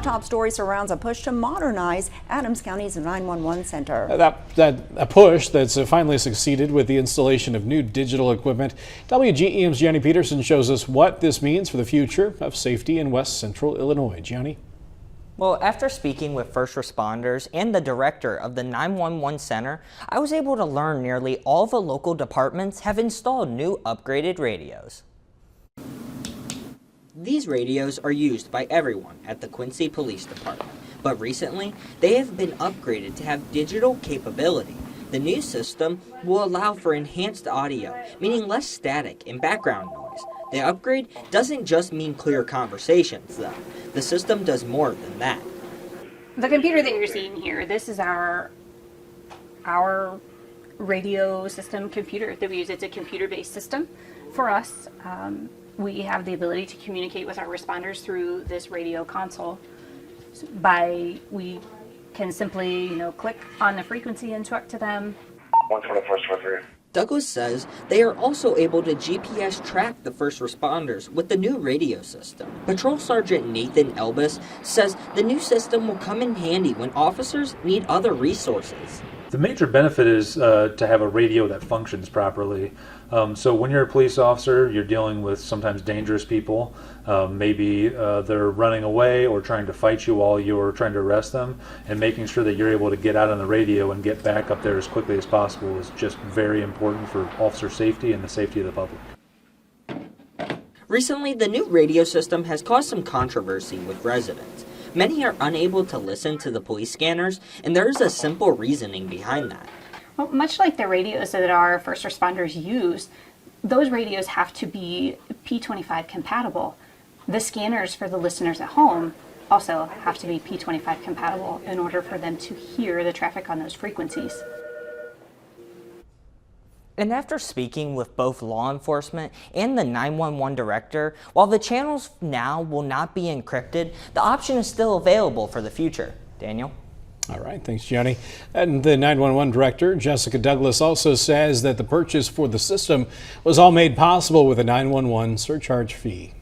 Top story surrounds a push to modernize Adams County's 911 center. A push that's finally succeeded with the installation of new digital equipment. WGEM's Gianni Peterson shows us what this means for the future of safety in West Central Illinois. Gianni? Well, after speaking with first responders and the director of the 911 center, I was able to learn nearly all the local departments have installed new upgraded radios. These radios are used by everyone at the Quincy Police Department, but recently they have been upgraded to have digital capability. The new system will allow for enhanced audio, meaning less static and background noise. The upgrade doesn't just mean clear conversations, though. The system does more than that. The computer that you're seeing here, this is our radio system computer that we use. It's a computer-based system for us. We have the ability to communicate with our responders through this radio console. We can simply, click on the frequency and talk to them. 124.3. Douglas says they are also able to GPS track the first responders with the new radio system. Patrol Sergeant Nathan Elbis says the new system will come in handy when officers need other resources. The major benefit is to have a radio that functions properly. So when you're a police officer, you're dealing with sometimes dangerous people. Maybe they're running away or trying to fight you while you're trying to arrest them, and making sure that you're able to get out on the radio and get back up there as quickly as possible is just very important for officer safety and the safety of the public. Recently, the new radio system has caused some controversy with residents. Many are unable to listen to the police scanners, and there is a simple reasoning behind that. Well, much like the radios that our first responders use, those radios have to be P25 compatible. The scanners for the listeners at home also have to be P25 compatible in order for them to hear the traffic on those frequencies. And after speaking with both law enforcement and the 911 director, while the channels now will not be encrypted, the option is still available for the future. Daniel? All right, thanks, Gianni. And the 911 director, Jessica Douglas, also says that the purchase for the system was all made possible with a 911 surcharge fee.